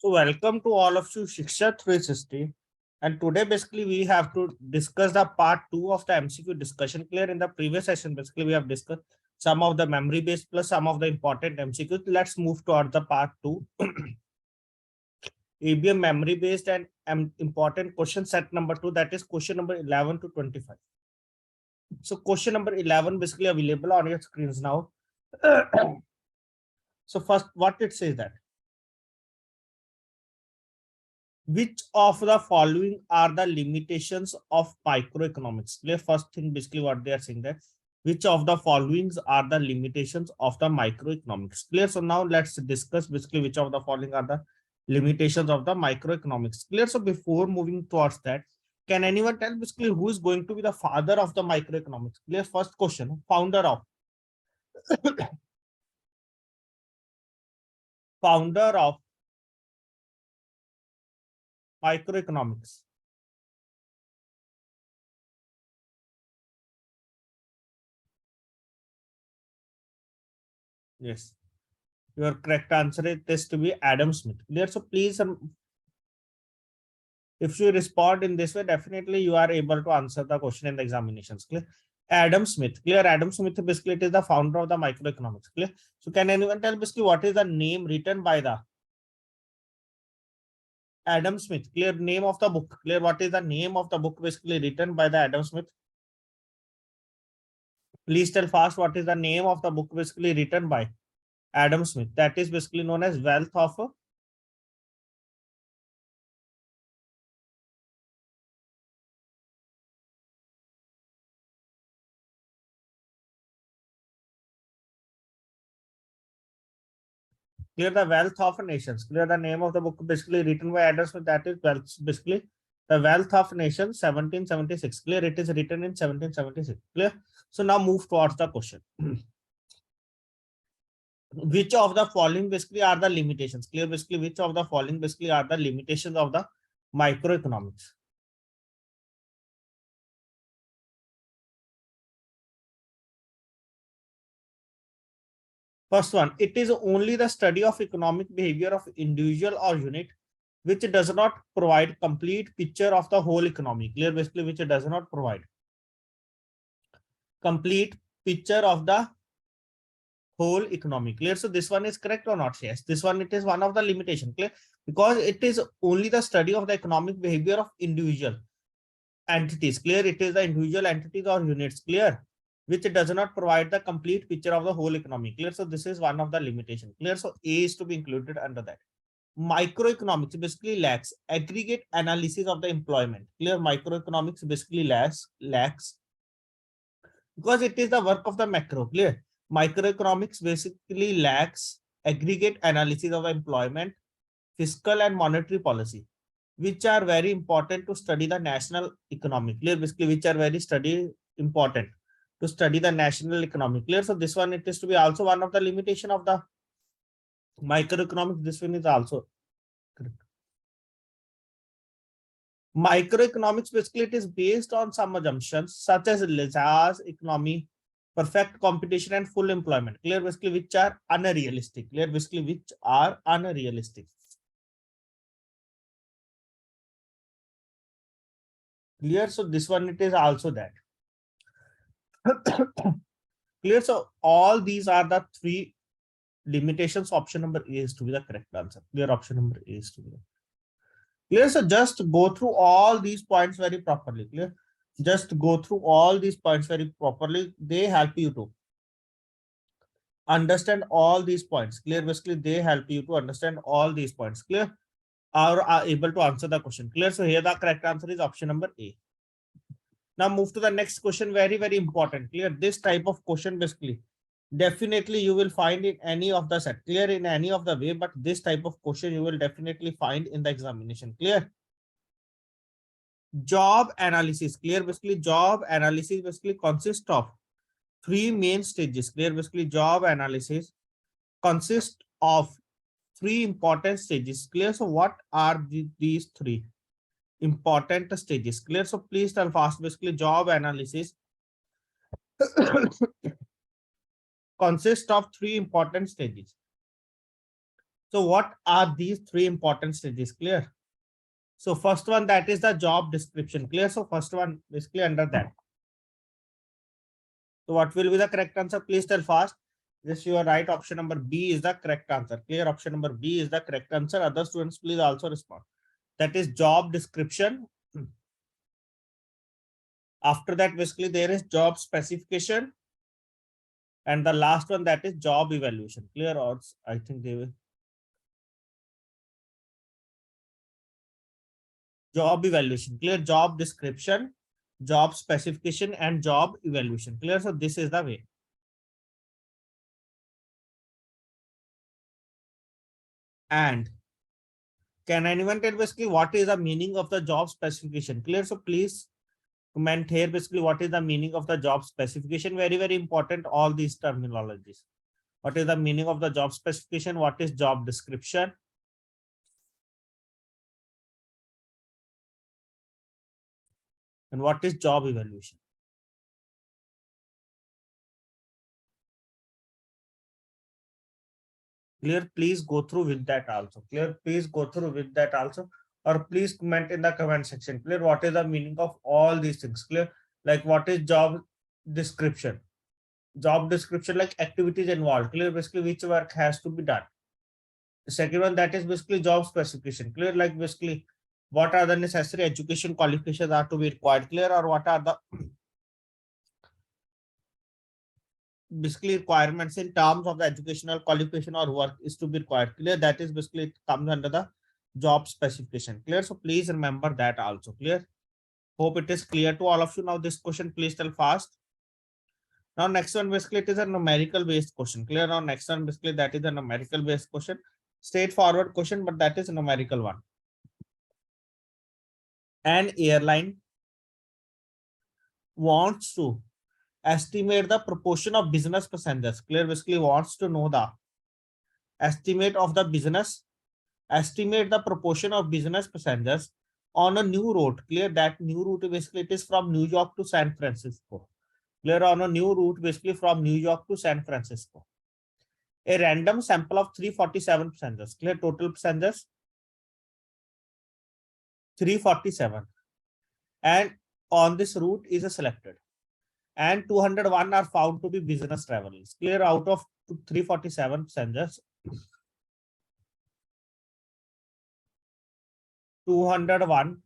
So welcome to all of you, Shiksha 360. And today basically we have to discuss the part 2 of the MCQ discussion. Clear, in the previous session, basically we have discussed some of the memory based plus some of the important MCQs. Let's move toward the part 2. ABM memory based and important question set number 2, that is question number 11 to 25. So question number 11 basically available on your screens now. So first, what it says that which of the following are the limitations of microeconomics? Clear, first thing basically what they are saying that which of the followings are the limitations of the microeconomics? Clear. So now let's discuss basically which of the following are the limitations of the microeconomics. Clear. So before moving towards that, can anyone tell basically who is going to be the father of the microeconomics? Clear. First question, founder of founder of microeconomics. Yes, your correct answer is to be Adam Smith. Clear. So please, if you respond in this way, definitely you are able to answer the question in the examinations. Clear. Adam Smith. Clear. Adam Smith basically is the founder of the microeconomics. Clear. So can anyone tell basically what is the name written by the Adam Smith? Clear. Name of the book. Clear. What is the name of the book basically written by the Adam Smith? Please tell fast what is the name of the book basically written by Adam Smith. That is basically known as Wealth of Clear, the Wealth of Nations. Clear, the name of the book basically written by Adam Smith, that is basically the Wealth of Nations 1776. Clear, it is written in 1776. Clear. So now move towards the question. Which of the following basically are the limitations? Clear, basically which of the following basically are the limitations of the microeconomics? First one, it is only the study of economic behavior of individual or unit which does not provide complete picture of the whole economy. Clear, basically which does not provide complete picture of the whole economy. Clear. So this one is correct or not? Yes, this one, it is one of the limitation. Clear, because it is only the study of the economic behavior of individual entities. Clear, it is the individual entities or units. Clear, which does not provide the complete picture of the whole economy. Clear. So this is one of the limitation. Clear. So A is to be included under that. Microeconomics basically lacks aggregate analysis of the employment. Clear, microeconomics basically lacks because it is the work of the macro. Clear, microeconomics basically lacks aggregate analysis of employment, fiscal and monetary policy, which are very important to study the national economy. Clear, basically which are very important to study the national economy. Clear. So this one, it is to be also one of the limitation of the microeconomics. This one is also correct. Microeconomics basically it is based on some assumptions such as Lazar's economy, perfect competition and full employment. Clear, basically which are unrealistic. Clear, basically which are unrealistic. Clear. So this one, it is also that. Clear. So all these are the three limitations. Option number A is to be the correct answer. Clear, option number A is to be the clear. So just go through all these points very properly. Clear, just go through all these points very properly. They help you to understand all these points. Clear, basically they help you to understand all these points. Clear, or are able to answer the question. Clear. So here the correct answer is option number A. Now move to the next question. Very important. Clear, this type of question basically definitely you will find in any of the set. Clear, in any of the way, but this type of question you will definitely find in the examination. Clear. Job analysis. Clear, basically job analysis basically consists of three main stages. Clear, basically job analysis consists of three important stages. Clear. So what are these three important stages? Clear. So please tell fast. Basically job analysis consists of three important stages. So what are these three important stages? Clear? So first one, that is the job description. Clear? So first one basically under that. So what will be the correct answer? Please tell fast. Yes, you are right. Option number B is the correct answer. Clear? Option number B is the correct answer. Other students, please also respond. That is job description. After that, basically there is job specification. And the last one, that is job evaluation. Clear? Or I think they will. Job evaluation. Clear? Job description, job specification, and job evaluation. Clear? So this is the way. And can anyone tell basically what is the meaning of the job specification? Clear? So please comment here basically what is the meaning of the job specification. Very, very important, all these terminologies. What is the meaning of the job specification? What is job description? And what is job evaluation? Clear? Please go through with that also. Clear? Please go through with that also. Or please comment in the comment section. Clear? What is the meaning of all these things? Clear? Like what is job description? Job description, like activities involved. Clear? Basically which work has to be done. The second one, that is basically job specification. Clear? Like basically what are the necessary education qualifications are to be required. Clear? Or what are the basically requirements in terms of the educational qualification or work is to be required. Clear? That is basically it comes under the job specification. Clear? So please remember that also. Clear? Hope it is clear to all of you. Now this question, please tell fast. Now next one, basically it is a numerical based question. Clear? Now next one, basically that is a numerical based question. Straightforward question, but that is a numerical one. An airline wants to estimate the proportion of business passengers. Clear? Basically wants to know the estimate of the business, estimate the proportion of business passengers on a new route. Clear? That new route basically it is from New York to San Francisco. Clear? On a new route basically from New York to San Francisco. A random sample of 347 passengers. Clear? Total passengers 347. And on this route is selected. And 201 are found to be business travelers. Clear? Out of 347 passengers, 201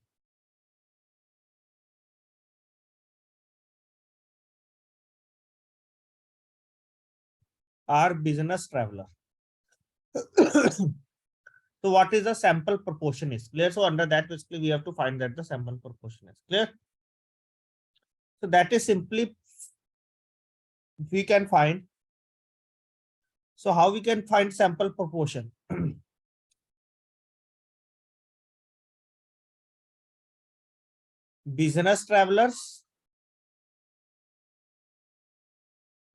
are business traveler. So what is the sample proportion is? Clear? So under that basically we have to find that the sample proportion is. Clear? So that is simply we can find. So how we can find sample proportion? Business travelers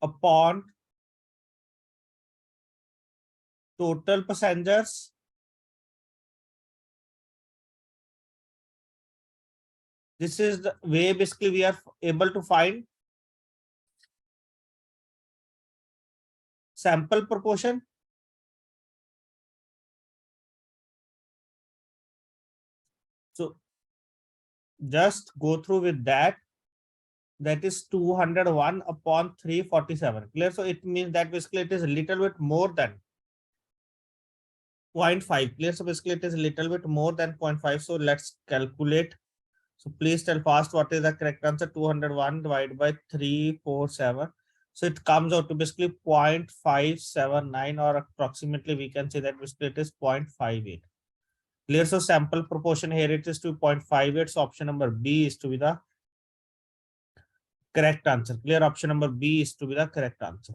upon total passengers this is the way basically we are able to find sample proportion. So just go through with that. That is 201 upon 347. Clear? So it means that basically it is a little bit more than 0.5. Clear? So basically it is a little bit more than 0.5. So let's calculate. So please tell fast what is the correct answer. 201 divided by 347. So it comes out to basically 0.579, or approximately we can say that basically it is 0.58. Clear? So sample proportion here it is to 0.58. So option number B is to be the correct answer. Clear? Option number B is to be the correct answer.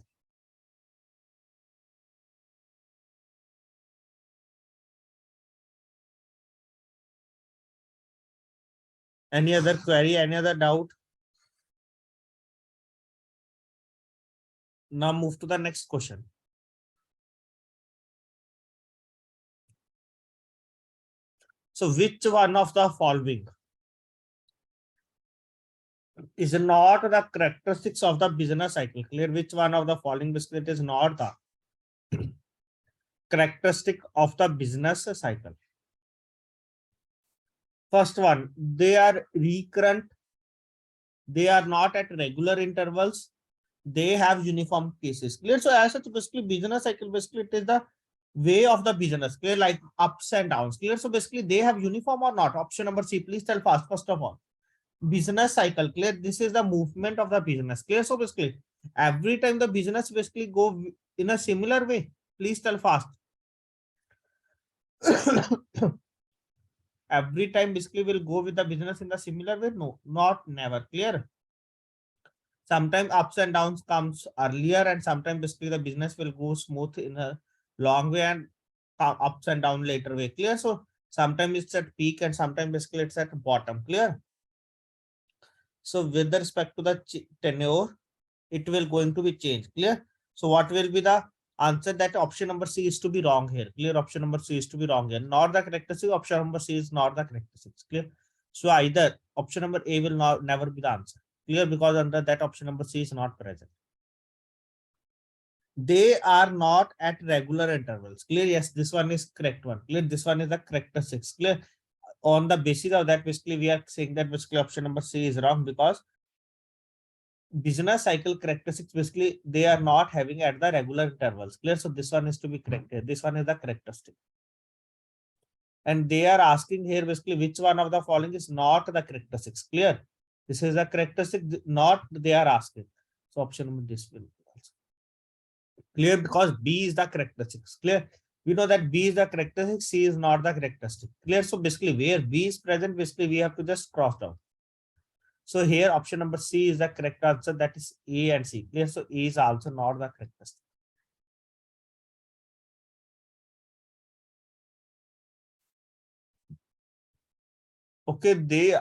Any other query? Any other doubt? Now move to the next question. So which one of the following is not the characteristics of the business cycle? Clear? Which one of the following basically it is not the characteristic of the business cycle. First one, they are recurrent. They are not at regular intervals. They have uniform cases. Clear? So as such, basically business cycle, basically it is the way of the business. Clear? Like ups and downs. Clear? So basically they have uniform or not. Option number C, please tell fast. First of all, business cycle. Clear? This is the movement of the business. Clear? So basically every time the business basically go in a similar way. Please tell fast. Every time basically will go with the business in the similar way. No, not never. Clear? Sometimes ups and downs comes earlier, and sometimes basically the business will go smooth in a long way and come ups and down later way. Clear? So sometimes it's at peak and sometimes basically it's at bottom. Clear? So with respect to the tenure, it will going to be changed. Clear? So what will be the answer? That option number C is to be wrong here. Clear? Option number C is to be wrong here. Not the characteristic. Option number C is not the characteristic. Clear? So either option number A will not never be the answer. Clear? Because under that option number C is not present. They are not at regular intervals. Clear? Yes, this one is correct one. Clear? This one is the characteristics. Clear? On the basis of that, basically we are saying that basically option number C is wrong, because business cycle characteristics basically they are not having at the regular intervals. Clear? So this one is to be correct here. This one is the characteristic. And they are asking here basically which one of the following is not the characteristics. Clear? This is a characteristic, not they are asking. So option number this will also clear, because B is the characteristics. Clear? We know that B is the characteristic, C is not the characteristic. Clear? So basically where B is present, basically we have to just cross down. So here option number C is the correct answer, that is A and C. Clear? So A is also not the characteristic. Okay, they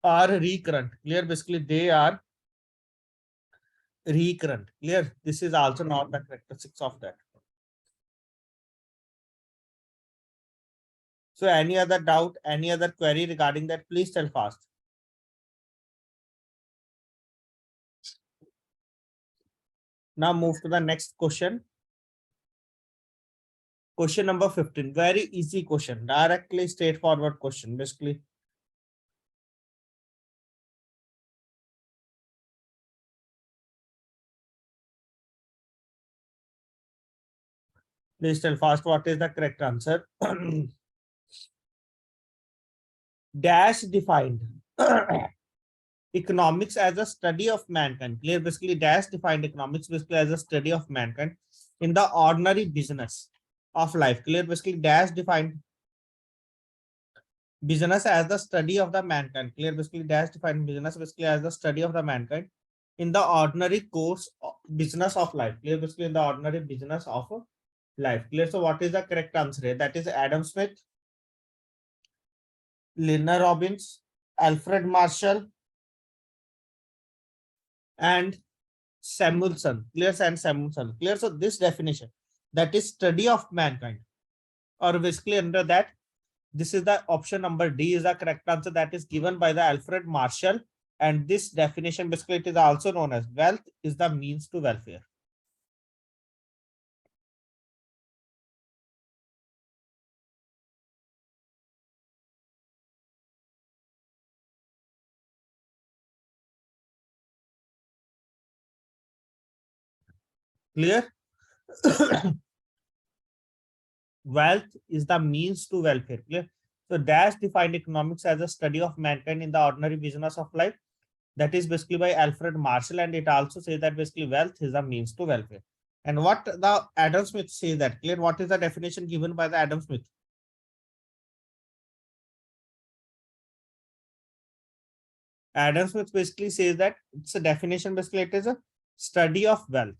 are recurrent. Clear? Basically they are recurrent. Clear? This is also not the characteristics of that. So any other doubt, any other query regarding that, please tell fast. Now move to the next question. Question number 15. Very easy question. Directly straightforward question. Basically. Please tell fast what is the correct answer. Dash defined economics as a study of mankind. Clear? Basically Dash defined economics basically as a study of mankind in the ordinary business of life. Clear? Basically Dash defined business as the study of the mankind. Clear? Basically Dash defined business basically as the study of the mankind in the ordinary course of business of life. Clear? Basically in the ordinary business of life. Clear? So what is the correct answer here? That is Adam Smith, Lena Robbins, Alfred Marshall, and Samuelson. Clear? And Samuelson. Clear? So this definition, that is study of mankind, or basically under that, this is the option number D is the correct answer, that is given by the Alfred Marshall. And this definition basically it is also known as wealth is the means to welfare. Clear? Wealth is the means to welfare. Clear? So Dash defined economics as a study of mankind in the ordinary business of life. That is basically by Alfred Marshall, and it also says that basically wealth is a means to welfare. And what the Adam Smith says that, clear? What is the definition given by the Adam Smith? Adam Smith basically says that it's a definition, basically it is a study of wealth.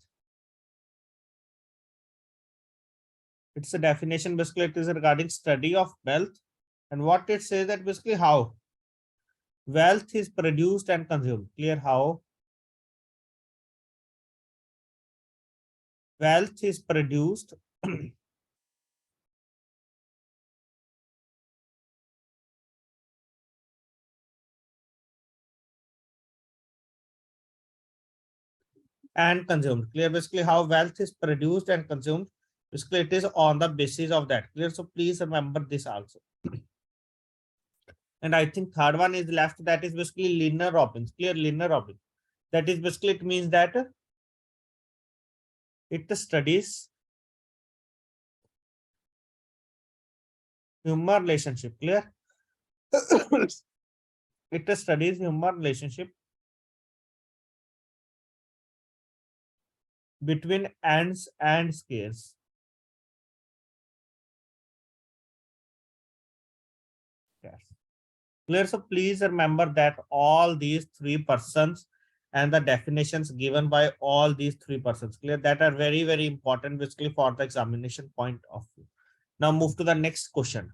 It's a definition, basically it is regarding study of wealth. And what it says that basically how wealth is produced and consumed. Clear? How wealth is produced and consumed. Clear? Basically how wealth is produced and consumed. Basically, it is on the basis of that. Clear? So please remember this also. And I think third one is left, that is basically linear Robbins. Clear? Linear Robbins. That is basically, it means that it studies human relationship. Clear? It studies human relationship between ends and scales. Yes. Clear? So please remember that all these three persons and the definitions given by all these three persons, clear, that are very, very important basically for the examination point of view. Now move to the next question.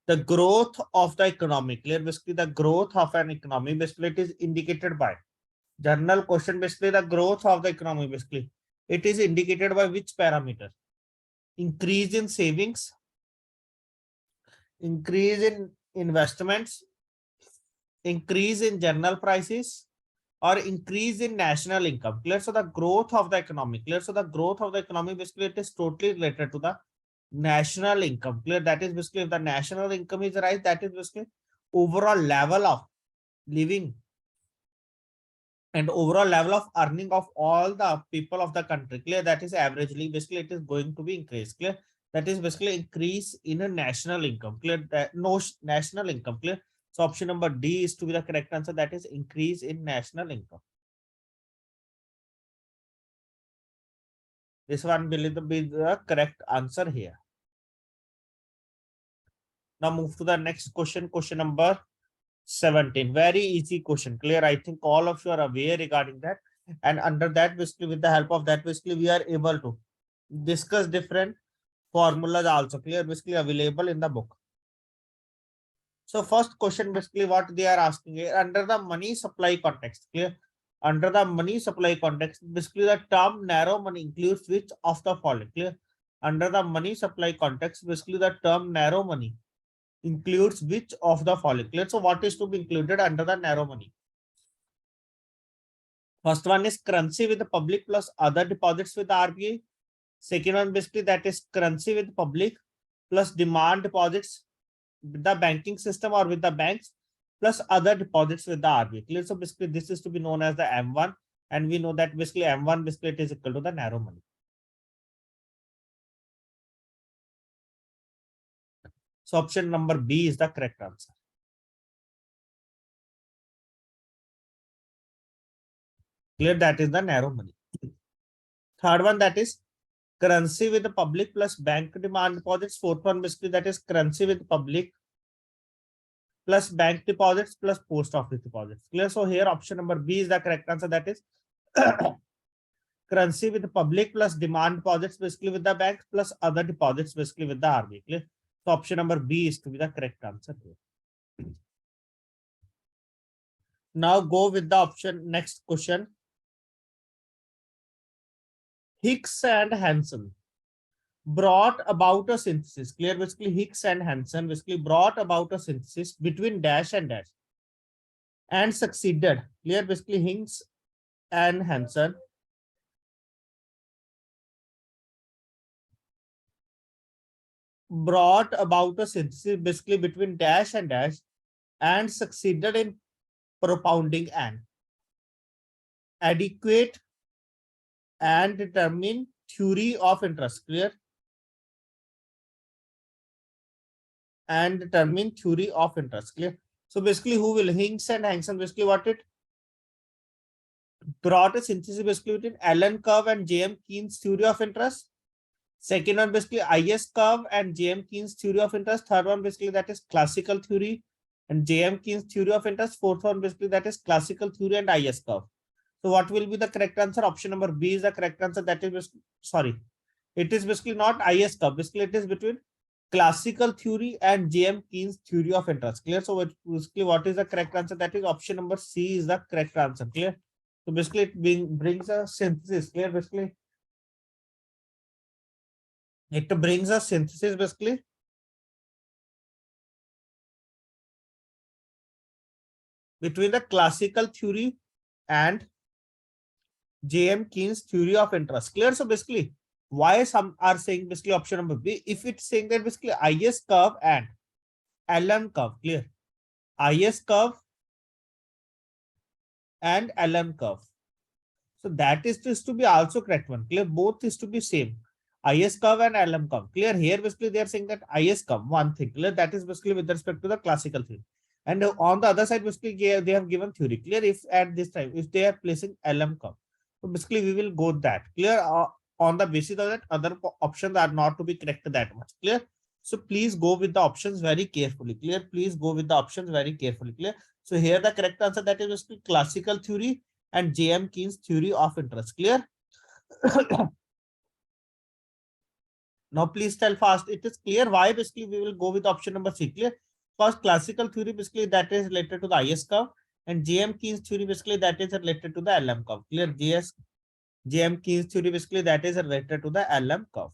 The growth of the economy, clear, basically the growth of an economy, basically it is indicated by, general question, basically the growth of the economy, basically it is indicated by which parameter? Increase in savings, increase in investments, increase in general prices, or increase in national income. Clear? So the growth of the economy, clear? So the growth of the economy, basically it is totally related to the national income. Clear? That is basically, if the national income is rise, that is basically overall level of living and overall level of earning of all the people of the country. Clear? That is averagely, basically it is going to be increased. Clear? That is basically increase in a national income. Clear? That no national income. Clear? So option number D is to be the correct answer. That is increase in national income. This one will be the correct answer here. Now move to the next question. Question number 17. Very easy question. Clear? I think all of you are aware regarding that. And under that, basically with the help of that, basically we are able to discuss different formulas also. Clear? Basically available in the book. So first question, basically what they are asking here, under the money supply context. Clear? Under the money supply context, basically the term narrow money includes which of the following? Clear? Under the money supply context, basically the term narrow money includes which of the following? Clear? So what is to be included under the narrow money? First one is currency with the public plus other deposits with the RBI. Second one, basically that is currency with public plus demand deposits with the banking system or with the banks plus other deposits with the RBI. Clear? So basically this is to be known as the M1, and we know that basically M1 basically it is equal to the narrow money. So option number B is the correct answer. Clear? That is the narrow money. Third one, that is currency with the public plus bank demand deposits. Fourth one, basically that is currency with public plus bank deposits plus post office deposits. Clear? So here option number B is the correct answer. That is currency with the public plus demand deposits basically with the bank plus other deposits basically with the RBI. Clear? So option number B is to be the correct answer here. Now go with the option next question. Hicks and Hansen brought about a synthesis. Clear? Basically Hicks and Hansen basically brought about a synthesis between dash and succeeded. Clear? Basically Hicks and Hansen brought about a synthesis basically between dash and succeeded in propounding an adequate and determined theory of interest. Clear? And determine theory of interest. Clear? So basically who will? Hicks and Hansen basically what it brought a synthesis basically between Allen curve and J.M. Keen's theory of interest. Second one basically IS curve and J.M. Keen's theory of interest. Third one basically that is classical theory and J.M. Keen's theory of interest. Fourth one basically that is classical theory and IS curve. So what will be the correct answer? Option number B is the correct answer. That is, sorry, it is basically not IS curve. Basically it is between classical theory and J.M. Keen's theory of interest. Clear? So basically what is the correct answer? That is option number C is the correct answer. Clear? So basically it brings a synthesis. Clear? Basically it brings a synthesis basically between the classical theory and J.M. Keen's theory of interest. Clear? So basically Why some are saying basically option number B? If it's saying that basically IS curve and LM curve, clear? IS curve and LM curve. So that is to be also correct one. Clear? Both is to be same. IS curve and LM curve. Clear? Here basically they are saying that IS curve, one thing. Clear? That is basically with respect to the classical theory. And on the other side, basically they have given theory. Clear? If at this time, if they are placing LM curve. So basically we will go that. Clear? On the basis of that, other options are not to be correct that much. Clear? So please go with the options very carefully. Clear? Please go with the options very carefully. Clear? So here the correct answer, that is basically classical theory and J.M. Keynes theory of interest. Clear? Now please tell fast. It is clear why basically we will go with option number C. Clear? Because classical theory basically that is related to the IS curve, and J.M. Keynes theory basically that is related to the LM curve. Clear? J.M. Keynes theory basically that is related to the LM curve.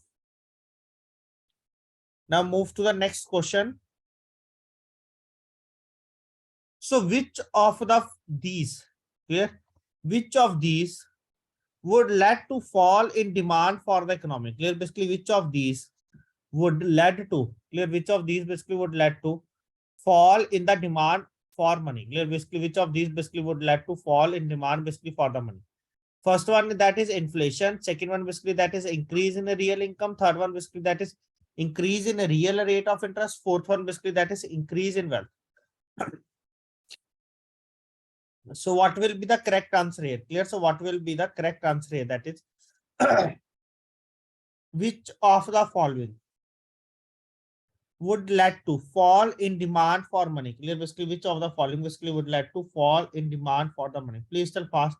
Now move to the next question. So which of these, clear? Which of these would lead to fall in demand for the economy? Clear? Basically, which of these would lead to, clear? Which of these basically would lead to fall in the demand for money? Clear? Basically, which of these basically would lead to fall in demand basically for the money? First one, that is inflation. Second one, basically that is increase in the real income. Third one, basically that is increase in the real rate of interest. Fourth one, basically that is increase in wealth. So what will be the correct answer here? Clear? So what will be the correct answer here? That is which of the following would lead to fall in demand for money? Clear? Basically, which of the following basically would lead to fall in demand for the money? Please tell fast.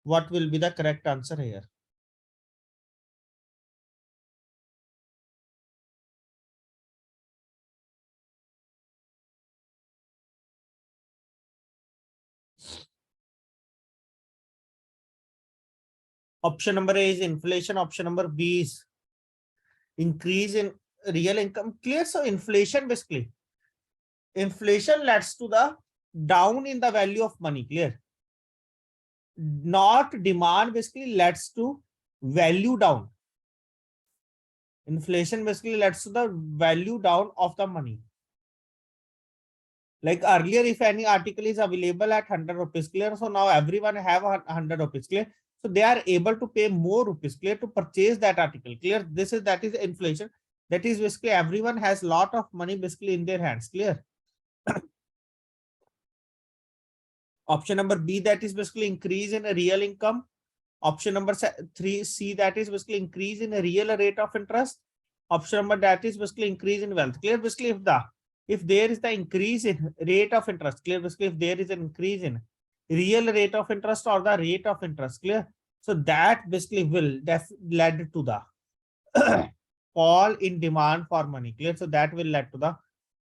What will be the correct answer here? Option number A is inflation. Option number B is increase in real income. Clear? So inflation basically, inflation leads to the down in the value of money. Clear? Not demand basically leads to value down. Inflation basically leads to the value down of the money. Like earlier, if any article is available at 100 rupees, clear? So now everyone have 100 rupees, clear? So they are able to pay more rupees, clear, to purchase that article, clear? That is inflation. That is basically everyone has lot of money basically in their hands, clear? Option number B, that is basically increase in a real income. Option number 3C, that is basically increase in a real rate of interest. Option number that is basically increase in wealth, clear? Basically if there is the increase in rate of interest, clear? Basically if there is an increase in real rate of interest or the rate of interest, clear? So that basically will lead to the fall in demand for money, clear? So that will lead to the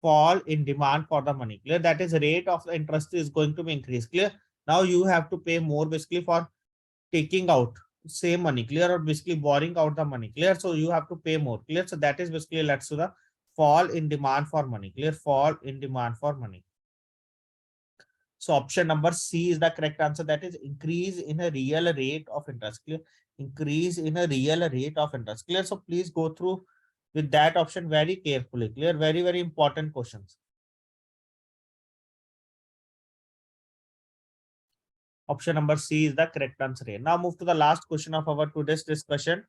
fall in demand for the money, clear? That is rate of interest is going to be increased, clear? Now you have to pay more basically for taking out same money, clear? Or basically borrowing out the money, clear? So you have to pay more, clear? So that is basically leads to the fall in demand for money, clear? Fall in demand for money. So option number C is the correct answer. That is increase in a real rate of interest, clear? Increase in a real rate of interest, clear? So please go through with that option very carefully, clear? Very, very important questions. Option number C is the correct answer here. Now move to the last question of our today's discussion.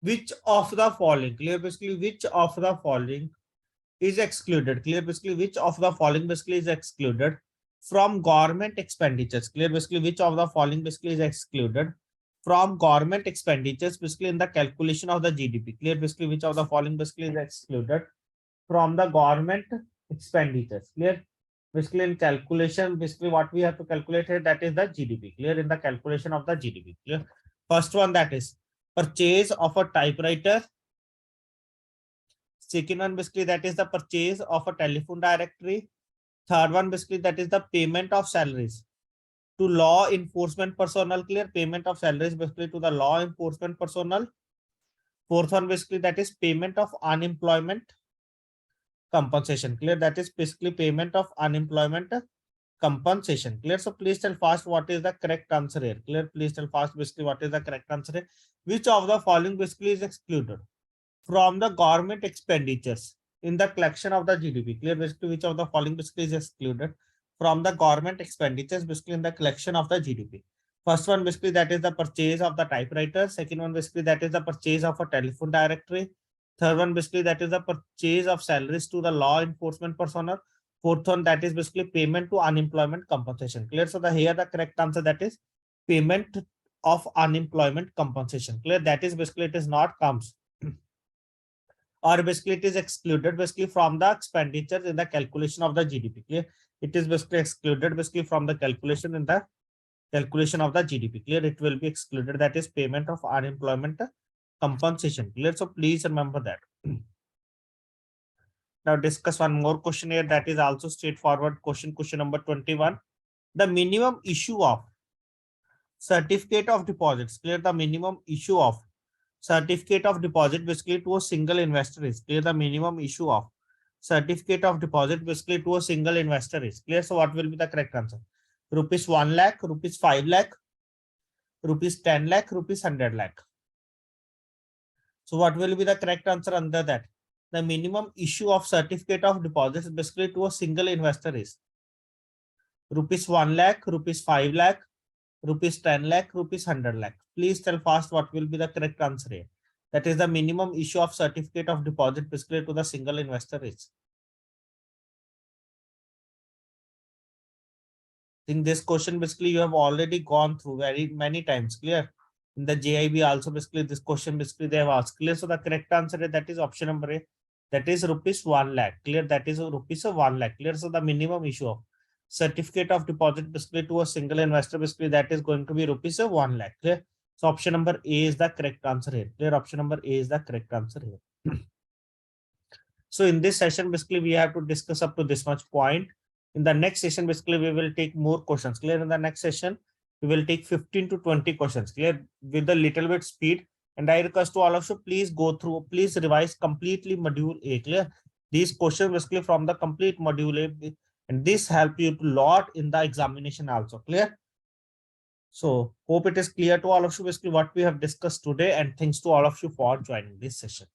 Which of the following, clear? Basically, which of the following is excluded? Clear? Basically, which of the following basically is excluded from government expenditures? Clear? Basically, which of the following basically is excluded from government expenditures basically in the calculation of the GDP? Clear? Basically, which of the following basically is excluded from the government expenditures? Clear? Basically, in calculation, basically what we have to calculate here, that is the GDP. Clear? In the calculation of the GDP. Clear? First one, that is purchase of a typewriter. Second one, basically that is the purchase of a telephone directory. Third one, basically that is the payment of salaries to law enforcement personnel. Clear? Payment of salaries basically to the law enforcement personnel. Fourth one, basically that is payment of unemployment compensation. Clear? That is basically payment of unemployment compensation. Clear? So please tell fast what is the correct answer here. Clear? Please tell fast basically what is the correct answer here. Which of the following basically is excluded from the government expenditures in the collection of the GDP? Clear? Basically, which of the following basically is excluded from the government expenditures basically in the collection of the GDP? First one basically that is the purchase of the typewriter. Second one basically that is the purchase of a telephone directory. Third one basically that is the purchase of salaries to the law enforcement personnel. Fourth one that is basically payment to unemployment compensation. Clear? So the here the correct answer that is payment of unemployment compensation. Clear? That is basically it is not comes or basically it is excluded basically from the expenditures in the calculation of the GDP. Clear? It is basically excluded basically from the calculation in the calculation of the GDP. Clear? It will be excluded. That is payment of unemployment compensation. Clear? So please remember that. Now discuss one more question here that is also straightforward question number 21. The minimum issue of certificate of deposits. Clear? The minimum issue of certificate of deposit basically to a single investor is clear. The minimum issue of certificate of deposit basically to a single investor is clear. So what will be the correct answer? Rupees 1 lakh, rupees 5 lakh, rupees 10 lakh, rupees 100 lakh. So what will be the correct answer under that? The minimum issue of certificate of deposits basically to a single investor is rupees 1 lakh, rupees 5 lakh, rupees 10 lakh, rupees 100 lakh. Please tell fast what will be the correct answer here. That is the minimum issue of certificate of deposit basically to the single investor is. In this question basically you have already gone through very many times. Clear? In the JIB also basically this question basically they have asked. Clear? So the correct answer is that is option number A. That is rupees 1 lakh. Clear? That is rupees 1 lakh. Clear? So the minimum issue of certificate of deposit basically to a single investor basically that is going to be rupees 1 lakh. Clear? So option number A is the correct answer here. Clear? Option number A is the correct answer here. So in this session basically we have to discuss up to this much point. In the next session basically we will take more questions. Clear? In the next session we will take 15 to 20 questions. Clear? With a little bit speed. And I request to all of you, please go through, please revise completely module A. Clear? These questions basically from the complete module A, and this help you a lot in the examination also. Clear? So hope it is clear to all of you basically what we have discussed today, and thanks to all of you for joining this session.